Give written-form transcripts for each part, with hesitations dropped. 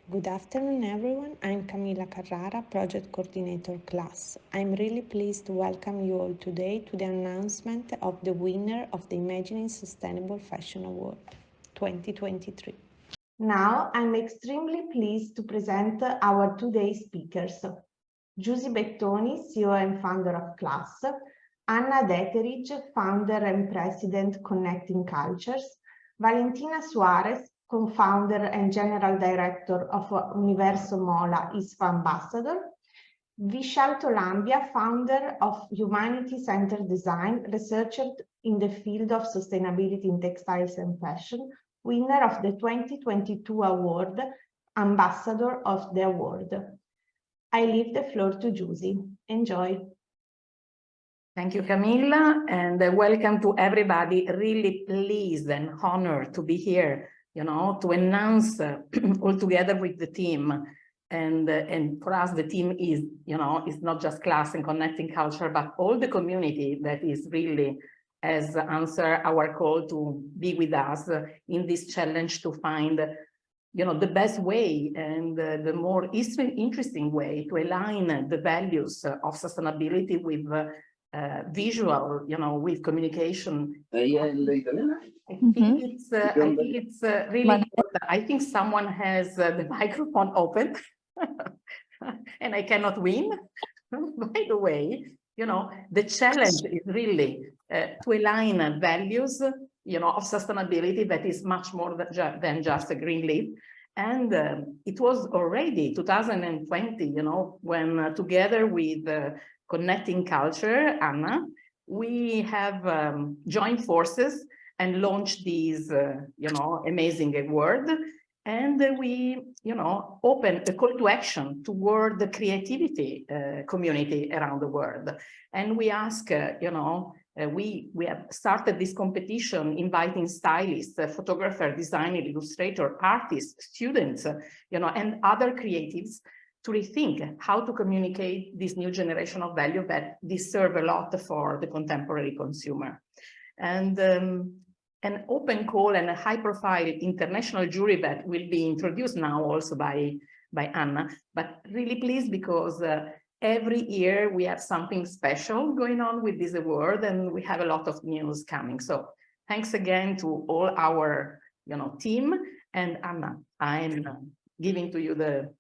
Good afternoon, everyone. I'm Camilla Carrara, Project Coordinator C.L.A.S.S. I'm really pleased to welcome you all today to the announcement of the winner of the Imagining Sustainable Fashion Award 2023. Now, I'm extremely pleased to present our today's speakers. Giusy Bettoni, CEO and founder of C.L.A.S.S, Anna Detheridge, founder and president Connecting Cultures, Valentina Suarez, co-founder and general director of Universo Mola, ISFA ambassador, Vishal Tolambia, founder of humanity-centered design, researcher in the field of sustainability in textiles and fashion, winner of the 2022 award, ambassador of the award. I leave the floor to Giusy. Enjoy. Thank you, Camilla, and welcome to everybody. Really pleased and honored to be here, to announce all together with the team. And for us, the team is, it's not just C.L.A.S.S and Connecting Culture, but all the community that is really has answered our call to be with us in this challenge to find the best way and the more interesting way to align the values of sustainability with visual, with communication. I think it's really important. I think someone has the microphone open and I cannot win. By the way, the challenge is really to align values, of sustainability that is much more than just a green leaf. And it was already 2020, when together with Connecting Culture, Anna, we have joined forces and launched these, amazing award. And we, open a call to action toward the creativity community around the world. And we ask, we have started this competition inviting stylists, photographer, designer, illustrator, artists, students, and other creatives to rethink how to communicate this new generation of value that deserve a lot for the contemporary consumer. And an open call and a high-profile international jury that will be introduced now also by Anna, but really pleased because every year we have something special going on with this award and we have a lot of news coming. So thanks again to all our team, and Anna, I'm giving to you the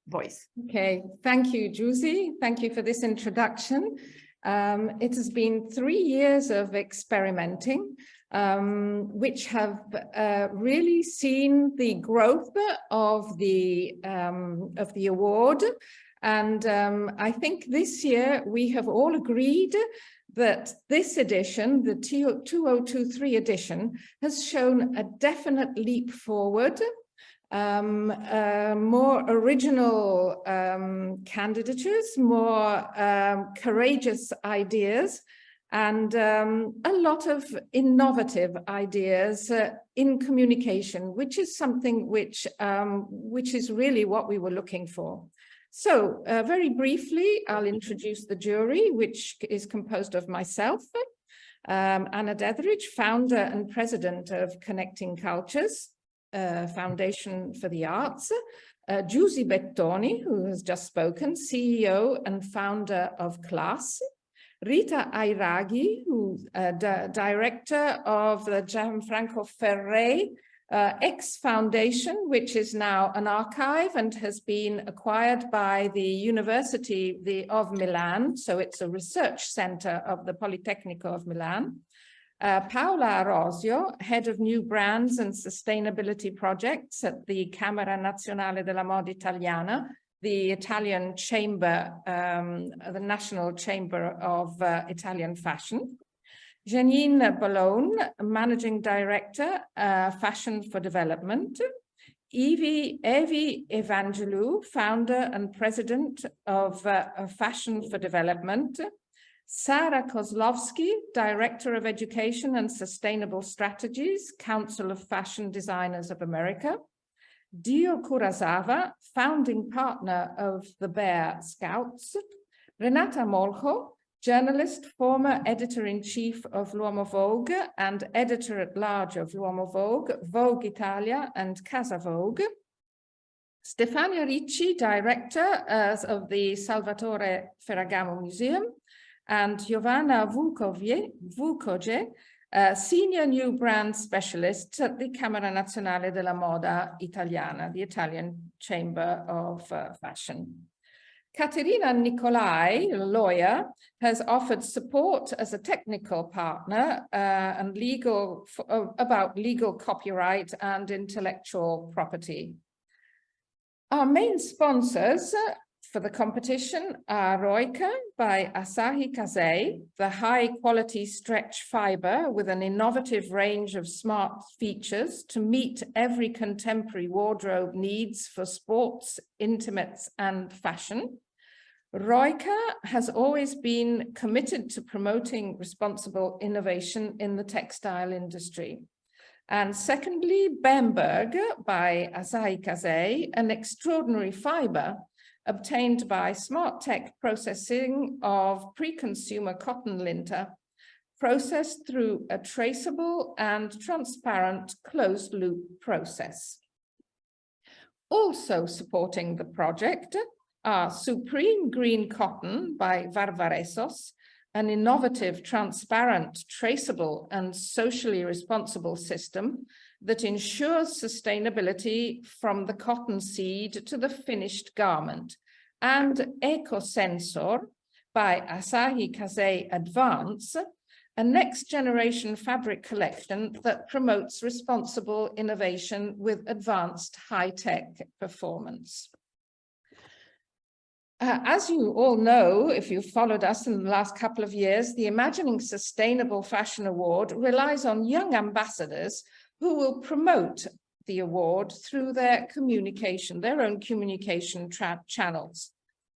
voice. Okay, thank you, Giusy. Thank you for this introduction. It has been 3 years of experimenting, which have really seen the growth of the award. And I think this year we have all agreed that this edition, the 2023 edition, has shown a definite leap forward. More original candidatures, more courageous ideas, and a lot of innovative ideas in communication, which is something which is really what we were looking for. So very briefly, I'll introduce the jury, which is composed of myself, Anna Detheridge, founder and president of Connecting Cultures, Foundation for the Arts, Giusy Bettoni, who has just spoken, CEO and founder of C.L.A.S.S, Rita Airaghi, who director of the Gianfranco Ferré ex-foundation, which is now an archive and has been acquired by the University of Milan, so it's a research center of the Politecnico of Milan. Paola Arosio, Head of New Brands and Sustainability Projects at the Camera Nazionale della Moda Italiana, the Italian chamber, the National Chamber of Italian Fashion. Janine Ballone, Managing Director, Fashion for Development. Evi Evangelou, Founder and President of Fashion for Development. Sarah Kozlowski, Director of Education and Sustainable Strategies, Council of Fashion Designers of America. Dio Kurosawa, Founding Partner of the Bear Scouts. Renata Molcho, journalist, former editor-in-chief of L'Uomo Vogue and editor-at-large of L'Uomo Vogue, Vogue Italia and Casa Vogue. Stefania Ricci, Director of the Salvatore Ferragamo Museum, and Giovanna Vukoje, Senior New Brand Specialist at the Camera Nazionale della Moda Italiana, the Italian Chamber of Fashion. Caterina Nicolai, a lawyer, has offered support as a technical partner and about legal copyright and intellectual property. Our main sponsors for the competition are Roika by Asahi Kasei, the high-quality stretch fiber with an innovative range of smart features to meet every contemporary wardrobe needs for sports, intimates, and fashion. Roika has always been committed to promoting responsible innovation in the textile industry. And secondly, Bamberg by Asahi Kasei, an extraordinary fiber obtained by smart tech processing of pre-consumer cotton linter, processed through a traceable and transparent closed-loop process. Also supporting the project are Supreme Green Cotton by Varvaresos, an innovative, transparent, traceable, and socially responsible system that ensures sustainability from the cotton seed to the finished garment, and EcoSensor by Asahi Kasei Advance, a next-generation fabric collection that promotes responsible innovation with advanced high-tech performance. As you all know, if you've followed us in the last couple of years, the Imagining Sustainable Fashion Award relies on young ambassadors who will promote the award through their communication, their own communication channels.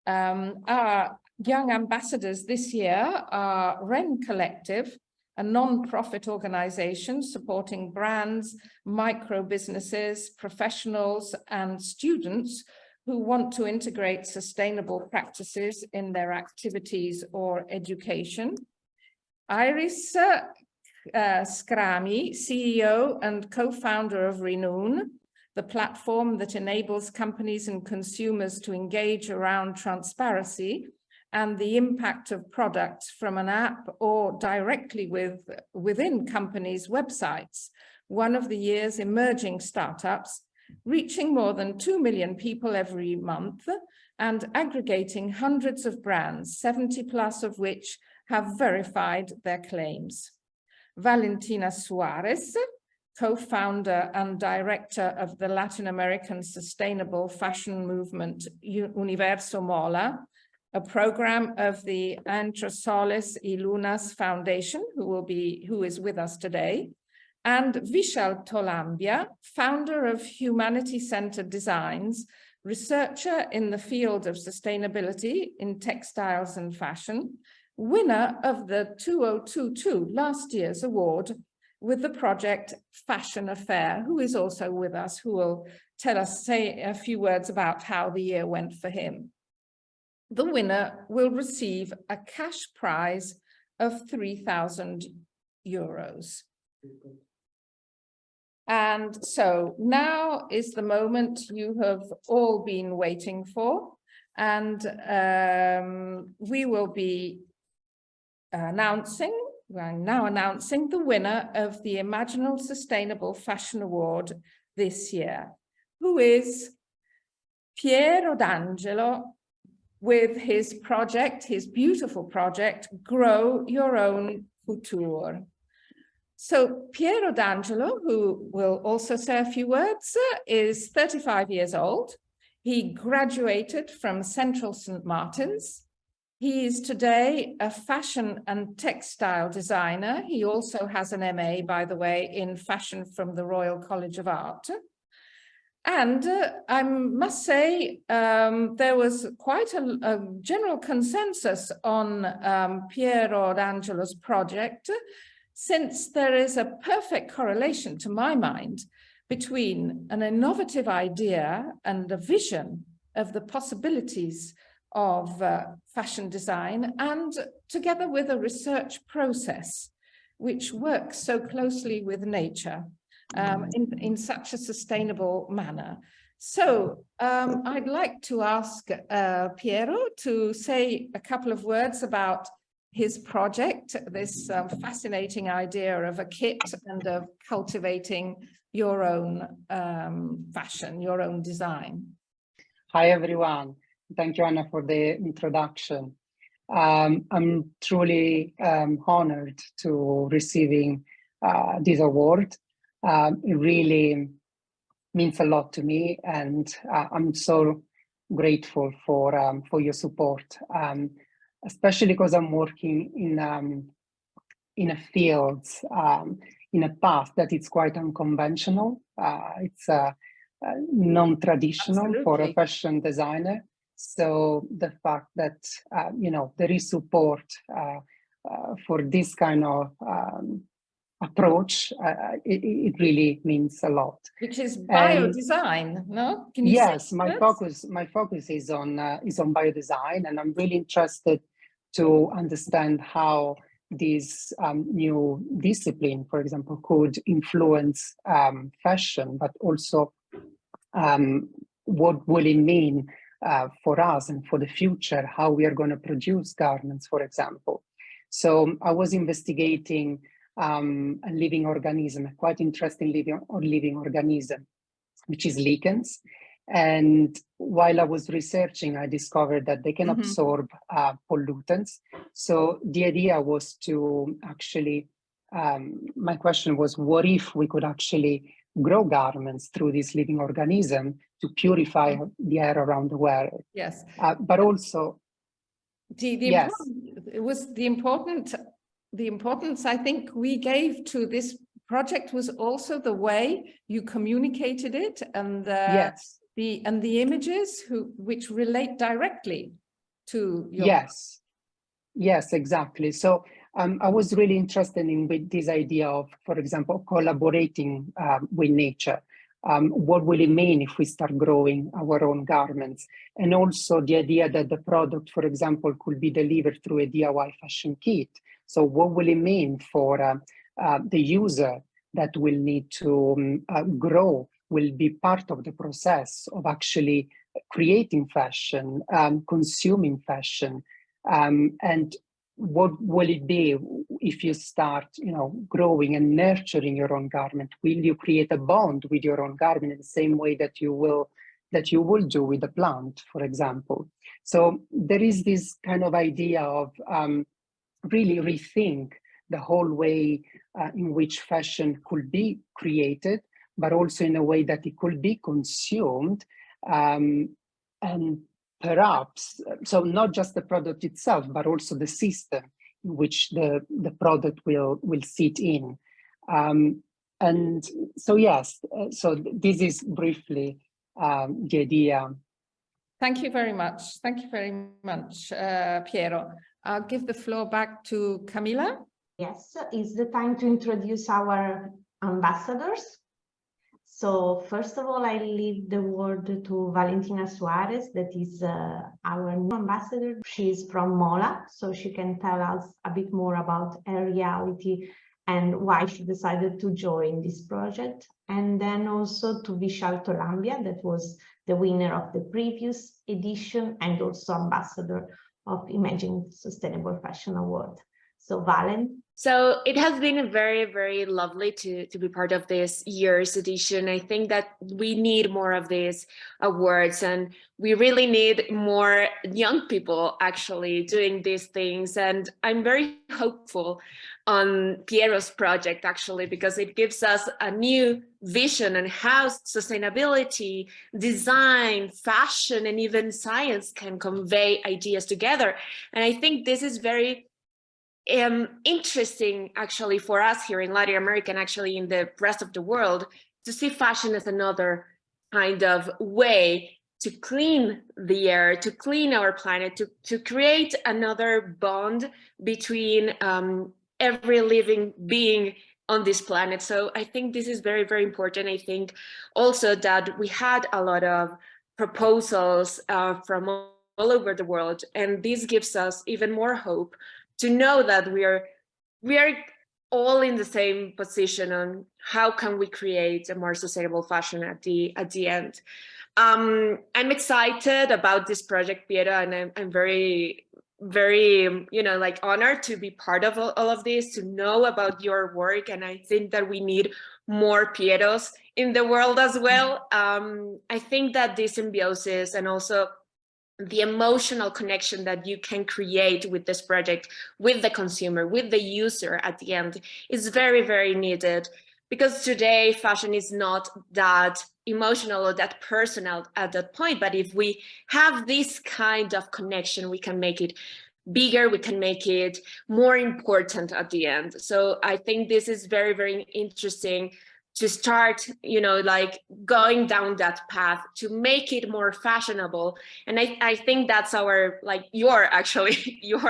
Our young ambassadors this year are Wren Collective, a non-profit organization supporting brands, micro businesses, professionals, and students who want to integrate sustainable practices in their activities or education. Iris Scrami, CEO and co-founder of Renoon, the platform that enables companies and consumers to engage around transparency and the impact of products from an app or directly within companies' websites, one of the year's emerging startups, reaching more than 2 million people every month and aggregating hundreds of brands, 70 plus of which have verified their claims. Valentina Suarez, co-founder and director of the Latin American sustainable fashion movement Universo Mola, a program of the Entre Soles y Lunas Foundation, who is with us today, and Vishal Tolambia, founder of Humanity-Centered Designs, researcher in the field of sustainability in textiles and fashion, winner of the 2022 last year's award with the project Fashion Affair, who is also with us, who will say a few words about how the year went for him. The winner will receive a cash prize of €3,000. And so now is the moment you have all been waiting for, and we will be announcing the winner of the Imaginal Sustainable Fashion Award this year, who is Piero D'Angelo, with his project, his beautiful project, Grow Your Own Couture. So Piero D'Angelo, who will also say a few words, is 35 years old. He graduated from Central St. Martin's. He is today a fashion and textile designer. He also has an MA, by the way, in fashion from the Royal College of Art. And I must say, there was quite a general consensus on Piero D'Angelo's project, since there is a perfect correlation, to my mind, between an innovative idea and a vision of the possibilities of fashion design, and together with a research process which works so closely with nature. in such a sustainable manner. So I'd like to ask Piero to say a couple of words about his project, this fascinating idea of a kit and of cultivating your own fashion, your own design. Hi, everyone. Thank you, Anna, for the introduction. I'm truly honored to receiving this award. It really means a lot to me, and I'm so grateful for your support, especially because I'm working in a field, in a path that is quite unconventional. It's non-traditional for a fashion designer. So the fact that there is support for this kind of approach, it really means a lot. Which is biodesign, no? Can you yes, my focus is on biodesign, and I'm really interested to understand how this new discipline, for example, could influence fashion, but also what will it mean for us and for the future, how we are going to produce garments, for example. So I was investigating a living organism, a quite interesting living organism, which is lichens. And while I was researching, I discovered that they can absorb pollutants. So the idea was to actually, my question was, what if we could actually grow garments through this living organism to purify the air around the world? Yes. But also, yes. It was the importance I think we gave to this project was also the way you communicated it, and yes. the images which relate directly to your yes, exactly. So I was really interested with this idea of, for example, collaborating with nature. What will it mean if we start growing our own garments? And also the idea that the product, for example, could be delivered through a DIY fashion kit. So what will it mean for the user that will need to grow, will be part of the process of actually creating fashion, consuming fashion, and what will it be if you start, growing and nurturing your own garment? Will you create a bond with your own garment in the same way that you will do with a plant, for example? So there is this kind of idea of really rethink the whole way in which fashion could be created, but also in a way that it could be consumed, and perhaps, so not just the product itself, but also the system in which the product will sit in. And so, yes, so this is briefly the idea. Thank you very much. Thank you very much, Piero. I'll give the floor back to Camilla. Yes, it's the time to introduce our ambassadors. So first of all, I leave the word to Valentina Suarez, that is our new ambassador. She's from Mola, so she can tell us a bit more about her reality and why she decided to join this project. And then also to Vishal Tolambia, that was the winner of the previous edition and also ambassador of Imagine Sustainable Fashion Award. So Valen. So it has been very, very lovely to be part of this year's edition. I think that we need more of these awards, and we really need more young people actually doing these things. And I'm very hopeful on Piero's project actually, because it gives us a new vision on how sustainability, design, fashion, and even science can convey ideas together. And I think this is very interesting actually for us here in Latin America and actually in the rest of the world to see fashion as another kind of way to clean the air, to clean our planet, to create another bond between every living being on this planet. So I think this is very, very important. I think also that we had a lot of proposals from all over the world, and this gives us even more hope to know that we are all in the same position on how can we create a more sustainable fashion at the end. I'm excited about this project, Piero, and I'm very, very, like honored to be part of all of this, to know about your work. And I think that we need more Pieros in the world as well. I think that this symbiosis and also the emotional connection that you can create with this project, with the consumer, with the user at the end, is very, very needed. Because today fashion is not that emotional or that personal at that point, but if we have this kind of connection, we can make it bigger, we can make it more important at the end. So I think this is very, very interesting to start, like going down that path to make it more fashionable. And I think that's our, like your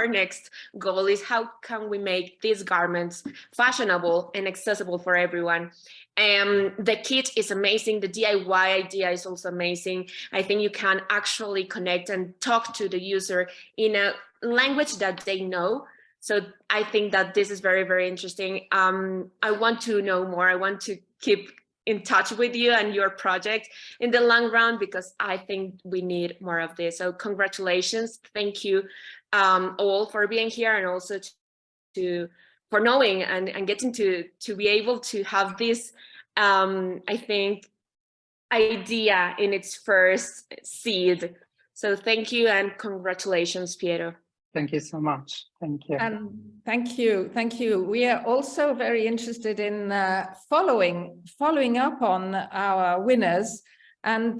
next goal is how can we make these garments fashionable and accessible for everyone. The kit is amazing. The DIY idea is also amazing. I think you can actually connect and talk to the user in a language that they know. So I think that this is very, very interesting. I want to know more. I want to keep in touch with you and your project in the long run, because I think we need more of this. So congratulations. Thank you all for being here, and also for knowing and getting to be able to have this, I think, idea in its first seed. So thank you and congratulations, Piero. Thank you so much. Thank you. And thank you. Thank you. We are also very interested in following up on our winners and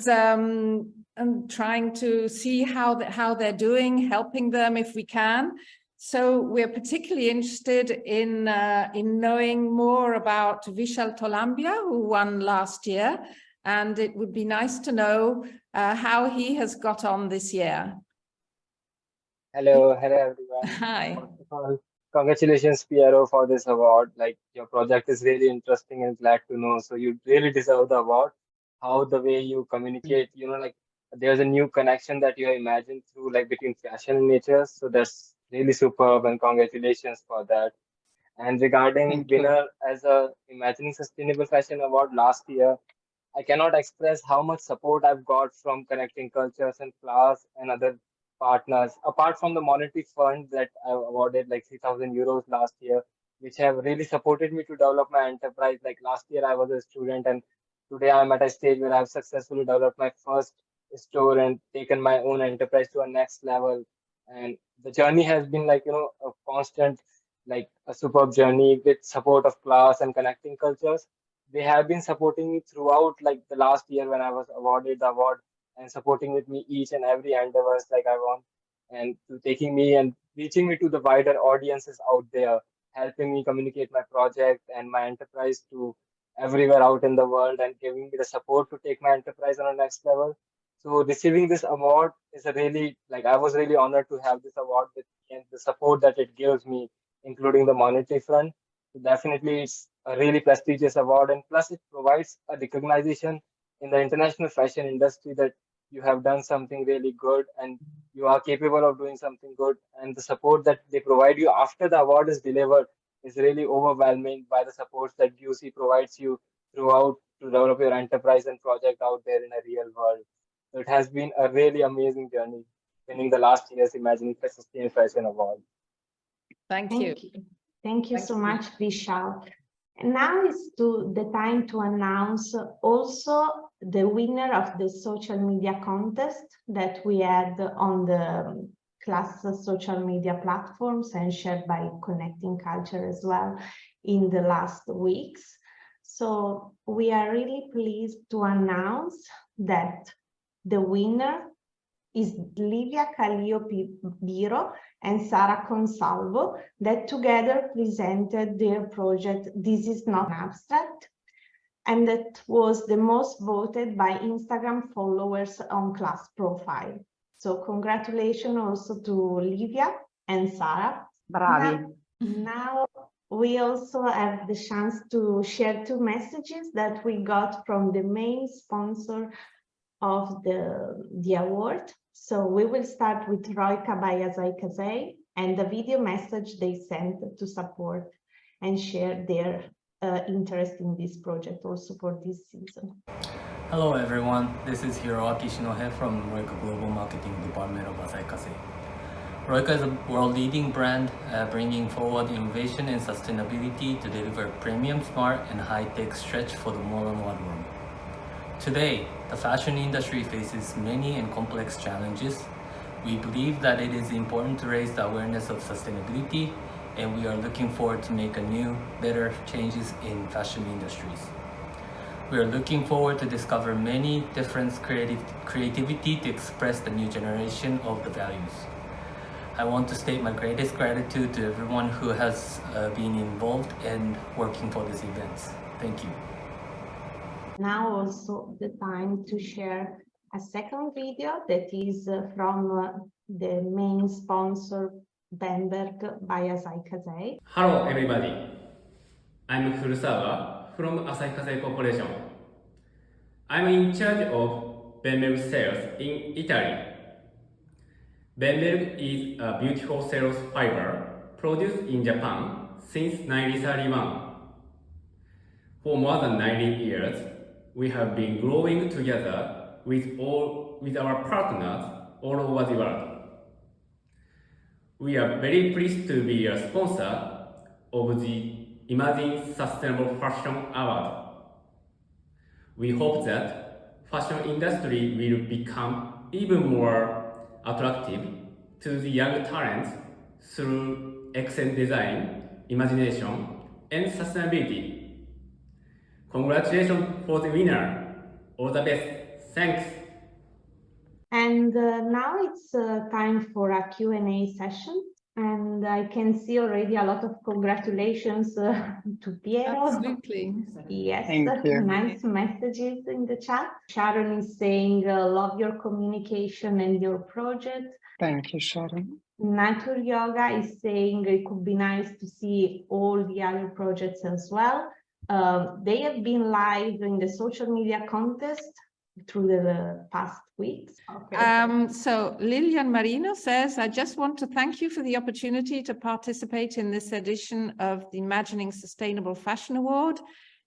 trying to see how they're doing, helping them if we can. So we're particularly interested in knowing more about Vishal Tolambia, who won last year, and it would be nice to know how he has got on this year. Hello everyone. Hi. First of all, congratulations, Piero, for this award. Like, your project is really interesting and glad to know. So you really deserve the award. How the way you communicate, like there's a new connection that you have imagined through, like, between fashion and nature. So that's really superb, and congratulations for that. And regarding winner as a Imagining Sustainable Fashion Award last year, I cannot express how much support I've got from Connecting Cultures and C.L.A.S.S and other partners, apart from the monetary fund that I awarded, like 3,000 euros last year, which have really supported me to develop my enterprise. Like last year, I was a student, and today I'm at a stage where I've successfully developed my first store and taken my own enterprise to a next level. And the journey has been like, a constant, like a superb journey with support of C.L.A.S.S and Connecting Cultures. They have been supporting me throughout, like the last year when I was awarded the award, and supporting with me each and every endeavors like I want, and to taking me and reaching me to the wider audiences out there, helping me communicate my project and my enterprise to everywhere out in the world, and giving me the support to take my enterprise on the next level. So receiving this award is a really, like, I was really honored to have this award with me, and the support that it gives me, including the monetary front. So definitely it's a really prestigious award, and plus it provides a recognition in the international fashion industry that you have done something really good and you are capable of doing something good. And the support that they provide you after the award is delivered is really overwhelming by the support that Giusy provides you throughout to develop your enterprise and project out there in a real world. So it has been a really amazing journey winning the last year's Imagining Sustainable Fashion Award. Thank you. Thank you so much, Vishal. And now is the time to announce also the winner of the social media contest that we had on the C.L.A.S.S social media platforms and shared by Connecting Culture as well in the last weeks. So we are really pleased to announce that the winner is Livia Callio-Biro and Sara Consalvo, that together presented their project This Is Not an Abstract, and that was the most voted by Instagram followers on C.L.A.S.S profile. So congratulations also to Livia and Sara. Bravi. Now we also have the chance to share two messages that we got from the main sponsor of the award. So we will start with Roika by Azai Kazai and the video message they sent to support. and share their interest in this project also for this season. Hello everyone, this is Hiroaki Shinohe from Roika Global Marketing Department of Asahi Kasei. Roika is a world-leading brand bringing forward innovation and sustainability to deliver premium, smart, and high-tech stretch for the modern wardrobe. Today, the fashion industry faces many and complex challenges. We believe that it is important to raise the awareness of sustainability, and we are looking forward to make a new, better changes in fashion industries. We are looking forward to discover many different creativity to express the new generation of the values. I want to state my greatest gratitude to everyone who has been involved and working for these events. Thank you. Now also the time to share a second video that is from the main sponsor Bamberg by Asahi Kasei. Hello everybody, I'm Furusawa from Asahi Kasei Corporation. I'm in charge of Bamberg sales in Italy. Bamberg is a beautiful sales fiber produced in Japan since 1931. For more than 90 years, we have been growing together with our partners all over the world. We are very pleased to be a sponsor of the Emerging Sustainable Fashion Award. We hope that fashion industry will become even more attractive to the young talents through excellent design, imagination, and sustainability. Congratulations for the winner. All the best. Thanks. And now it's time for a Q&A session. And I can see already a lot of congratulations to Piero. Absolutely. Yes, Thank you. nice messages in the chat. Sharon is saying, love your communication and your project. Thank you, Sharon. Nature Yoga is saying it could be nice to see all the other projects as well. They have been live in the social media contest through the past weeks. Okay. So Lilian Marino says, I just want to thank you for the opportunity to participate in this edition of the Imagining Sustainable Fashion Award.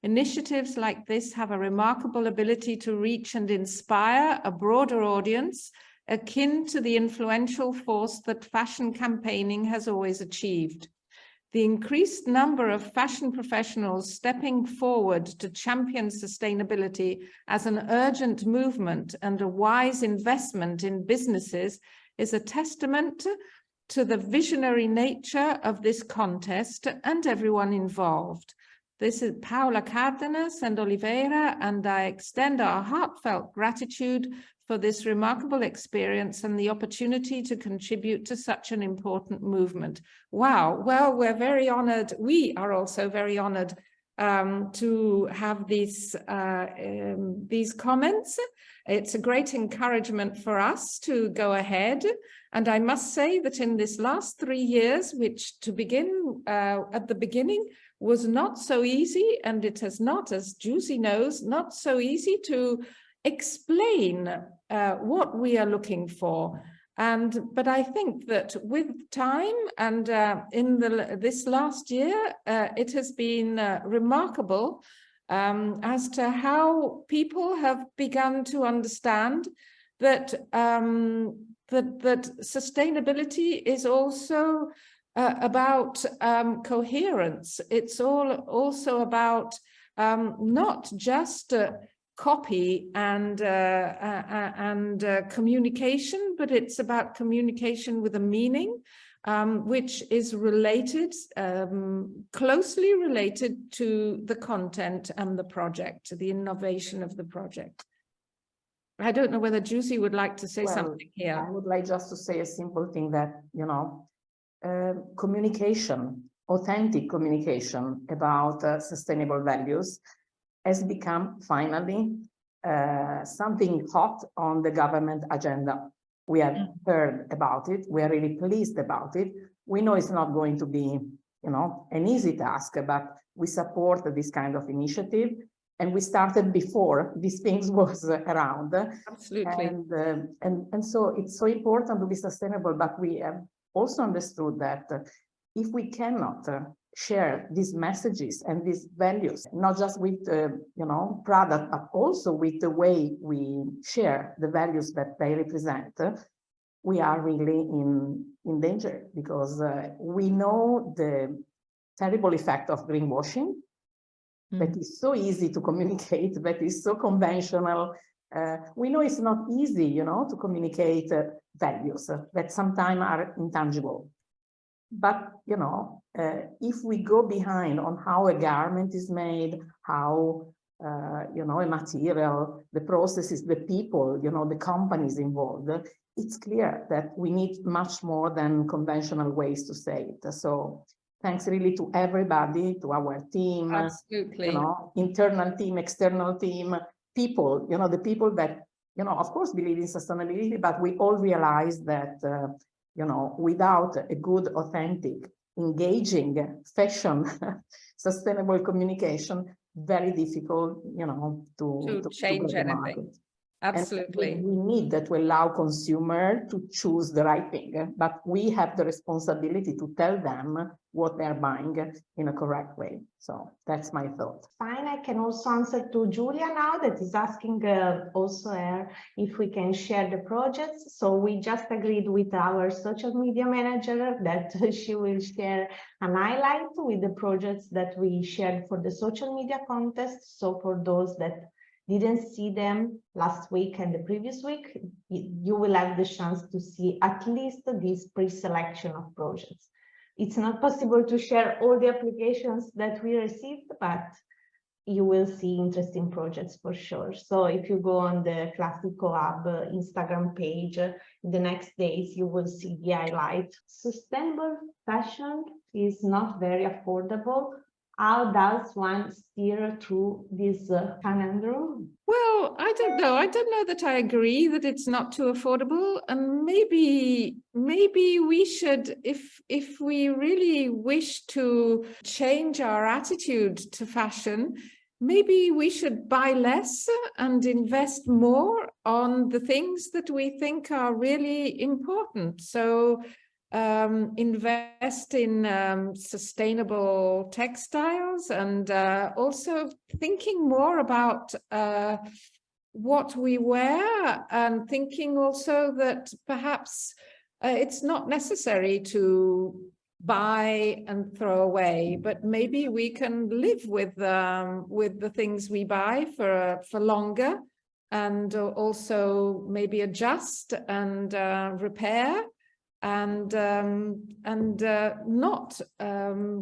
Initiatives like this have a remarkable ability to reach and inspire a broader audience, akin to the influential force that fashion campaigning has always achieved. The increased number of fashion professionals stepping forward to champion sustainability as an urgent movement and a wise investment in businesses is a testament to the visionary nature of this contest and everyone involved. This is Paula Cardenas and Oliveira, and I extend our heartfelt gratitude for this remarkable experience and the opportunity to contribute to such an important movement. Wow, well, we're very honored. We are also very honored to have these comments. It's a great encouragement for us to go ahead. And I must say that in this last 3 years, which to begin at the beginning was not so easy, and it has not, as Giusy knows, not so easy to explain what we are looking for. But I think that with time and in this last year, it has been remarkable as to how people have begun to understand that that sustainability is also about coherence. It's also about not just copy and communication, but it's about communication with a meaning, which is related, closely related to the content and the project, to the innovation of the project. I don't know whether Giusy would like to say something here. I would like just to say a simple thing that, you know, communication, authentic communication about sustainable values has become finally something hot on the government agenda. We have heard about it. We are really pleased about it. We know it's not going to be, you know, an easy task, but we support this kind of initiative. And we started before these things was around. Absolutely. And so it's so important to be sustainable, but we have also understood that if we cannot share these messages and these values, not just with the product, but also with the way we share the values that they represent, we are really in danger, because we know the terrible effect of greenwashing, that is so easy to communicate, that is so conventional. We know it's not easy, to communicate values that sometimes are intangible. But, if we go behind on how a garment is made, how, a material, the processes, the people, the companies involved, it's clear that we need much more than conventional ways to say it. So thanks really to everybody, to our team, absolutely, internal team, external team, people, the people that, of course, believe in sustainability, but we all realize that, without a good, authentic, engaging fashion, sustainable communication, very difficult, to change get the anything. market. Absolutely. And we need that to allow consumer to choose the right thing, but we have the responsibility to tell them what they're buying in a correct way. So that's my thought. Fine, I can also answer to Julia now, that is asking also her if we can share the projects. So we just agreed with our social media manager that she will share an highlight with the projects that we shared for the social media contest. So for those that didn't see them last week and the previous week, you will have the chance to see at least this pre-selection of projects. It's not possible to share all the applications that we received, but you will see interesting projects for sure. So if you go on the Classico Hub Instagram page, the next days you will see the highlight. Sustainable fashion is not very affordable. How does one steer through this conundrum? Well, I don't know. I don't know that I agree that it's not too affordable. And maybe we should, if we really wish to change our attitude to fashion, maybe we should buy less and invest more on the things that we think are really important. So invest in sustainable textiles, and also thinking more about what we wear, and thinking also that perhaps it's not necessary to buy and throw away, but maybe we can live with the things we buy for longer, and also maybe adjust and repair, and not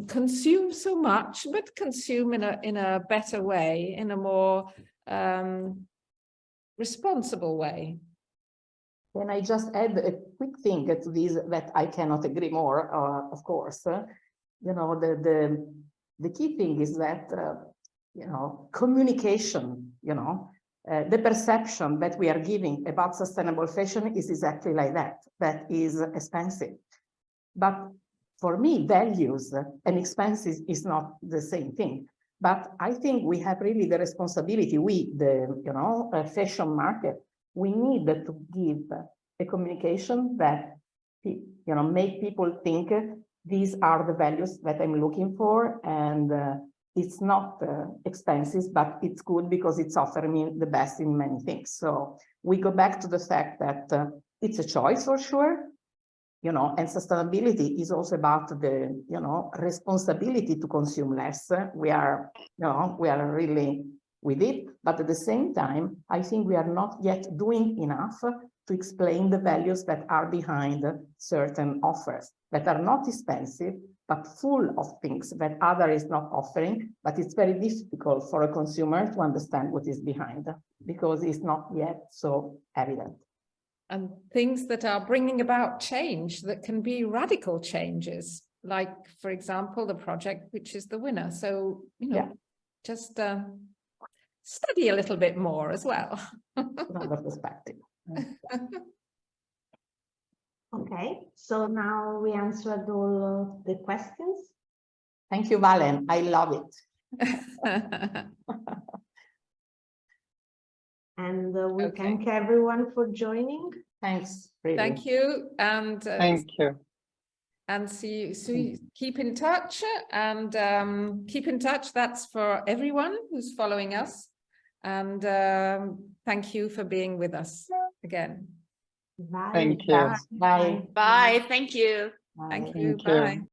consume so much, but consume in a better way, in a more responsible way. Can I just add a quick thing to this that I cannot agree more, of course. The key thing is that, communication, the perception that we are giving about sustainable fashion is exactly like that. That is expensive. But for me, values and expenses is not the same thing. But I think we have really the responsibility, the fashion market, we need to give a communication that, make people think these are the values that I'm looking for, and it's not expensive, but it's good because it's offering me the best in many things. So we go back to the fact that it's a choice for sure, and sustainability is also about the, responsibility to consume less. We are really with it, but at the same time, I think we are not yet doing enough to explain the values that are behind certain offers that are not expensive, but full of things that other is not offering, but it's very difficult for a consumer to understand what is behind because it's not yet so evident. And things that are bringing about change that can be radical changes, like, for example, the project which is the winner. So, just study a little bit more as well. Another perspective. Okay, so now we answered all of the questions. Thank you, Valen. I love it. And we thank everyone for joining. Thanks. Really. Thank you. And thank you. and keep in touch, and keep in touch. That's for everyone who's following us. And thank you for being with us again. Bye. Thank you. Bye. Thank you. Thank Thank you. you. Bye.